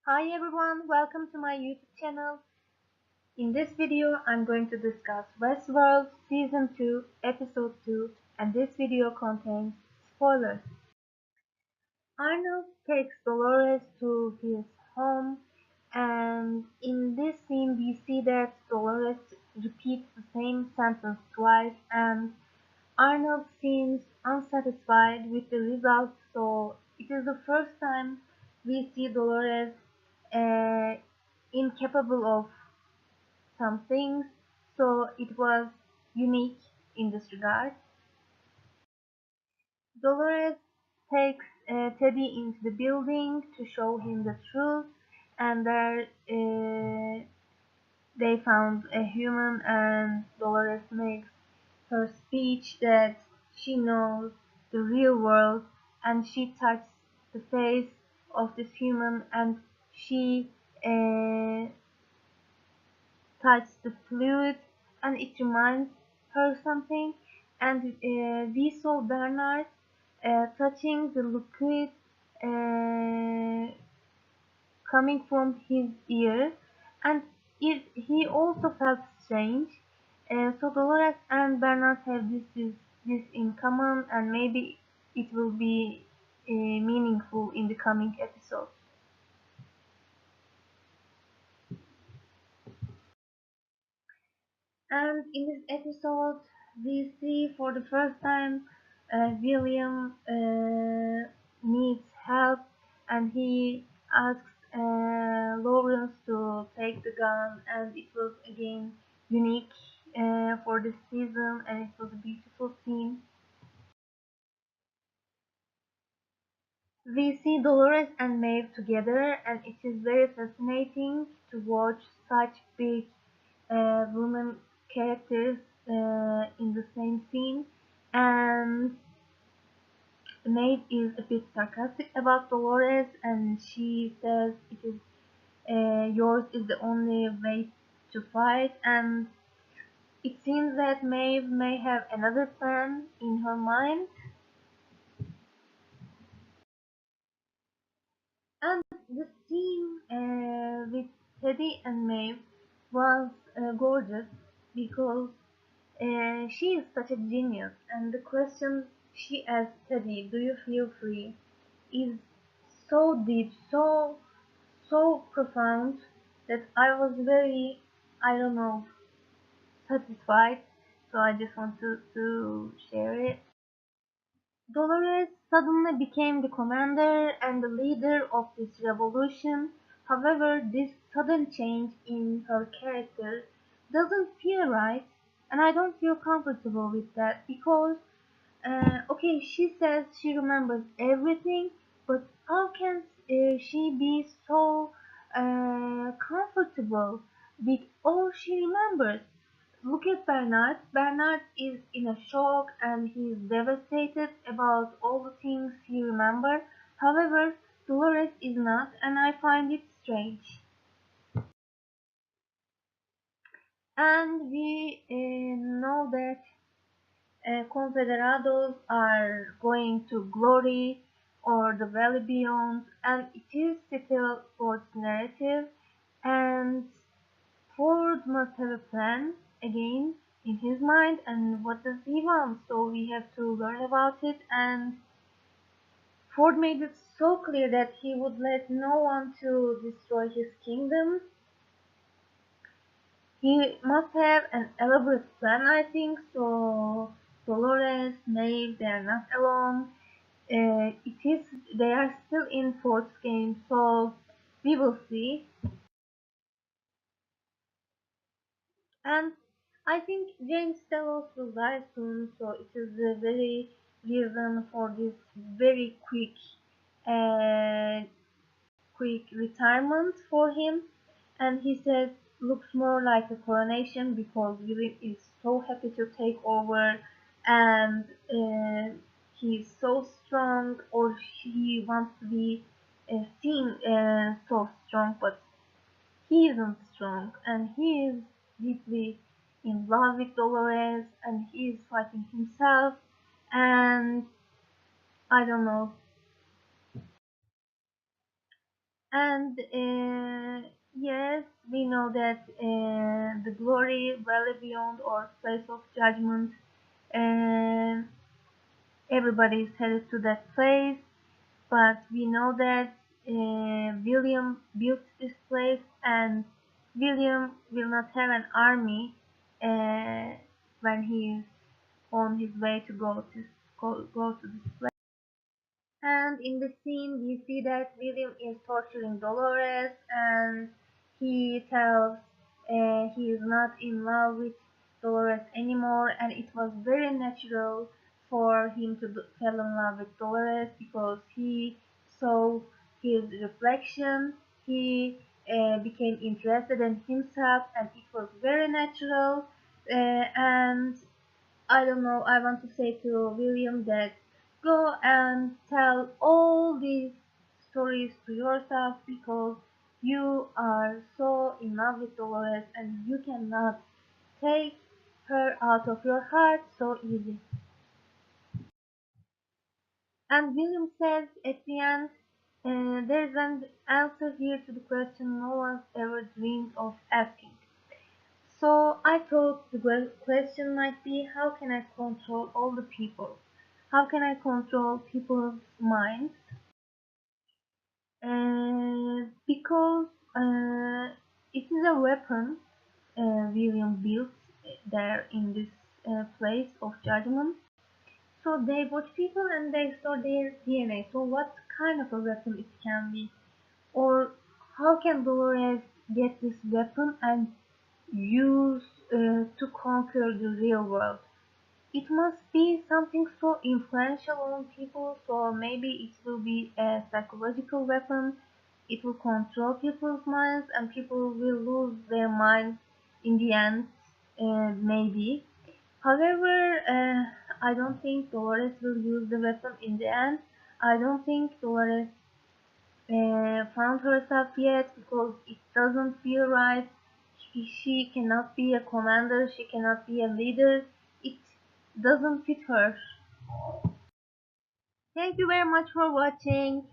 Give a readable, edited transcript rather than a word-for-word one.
Hi everyone, welcome to my YouTube channel. In this video, I'm going to discuss Westworld Season 2, Episode 2, and this video contains spoilers. Arnold takes Dolores to his home, and in this scene we see that Dolores repeats the same sentence twice, and Arnold seems unsatisfied with the result, so it is the first time we see Dolores uh, incapable of some things, so it was unique in this regard. Dolores takes Teddy into the building to show him the truth, and there they found a human, and Dolores makes her speech that she knows the real world, and she touches the face of this human, and she uh, touched the fluid, and it reminds her something. And we saw Bernard touching the liquid uh, coming from his ear, and he also felt strange. So Dolores and Bernard have this in common, and maybe it will be meaningful in the coming episodes. And in this episode, we see for the first time William needs help, and he asks Lawrence to take the gun, and it was again unique for this season, and it was a beautiful scene. We see Dolores and Maeve together, and it is very fascinating to watch such big women characters in the same scene. And Maeve is a bit sarcastic about Dolores, and she says it is yours is the only way to fight. And it seems that Maeve may have another plan in her mind. And the scene with Teddy and Maeve was gorgeous because she is such a genius, and the question she asked Teddy, "Do you feel free?" is so deep, so profound that I was very, I don't know, satisfied. So I just wanted to share it. Dolores suddenly became the commander and the leader of this revolution. However, this sudden change in her character doesn't feel right, and I don't feel comfortable with that because, okay, she says she remembers everything, but how can she be so comfortable with all she remembers? Look at Bernard. Bernard is in a shock and he is devastated about all the things he remembers. However, Dolores is not, and I find it strange. And we know that Confederados are going to glory or the valley beyond, and it is still Ford's narrative, and Ford must have a plan again in his mind, and what does he want? So we have to learn about it, and Ford made it so clear that he would let no one to destroy his kingdom. He must have an elaborate plan, I think. So Dolores, Maeve, they are not alone. It is they are still in Ford's game, so we will see. And I think James Delos will die soon, so it is the very reason for this very uh, quick retirement for him. And he says looks more like a coronation because William is so happy to take over, and he's so strong, or he wants to be seen so strong, but he isn't strong, and he is deeply in love with Dolores, and he is fighting himself, and I don't know. And yes, we know that the glory valley beyond or place of judgment, uh, everybody is headed to that place. But we know that William built this place, and William will not have an army uh, when he is on his way to go to this place. And in the scene, we see that William is torturing Dolores, and he tells he is not in love with Dolores anymore, and it was very natural for him to fall in love with Dolores because he saw his reflection, he became interested in himself, and it was very natural. And I don't know, I want to say to William that go and tell all these stories to yourself because you are so in love with Dolores and you cannot take her out of your heart so easy. And William says at the end, there's an answer here to the question no one ever dreamed of asking. So I thought the question might be how can I control all the people? How can I control people's minds? Because it is a weapon William built there in this place of judgment. So they watch people and they store their DNA. So what kind of a weapon it can be? Or how can Dolores get this weapon and use to conquer the real world? It must be something so influential on people, so maybe it will be a psychological weapon. It will control people's minds, and people will lose their minds in the end, maybe. However, I don't think Dolores will use the weapon in the end. I don't think Dolores found herself yet because it doesn't feel right. She cannot be a commander, she cannot be a leader. It doesn't fit her. Thank you very much for watching.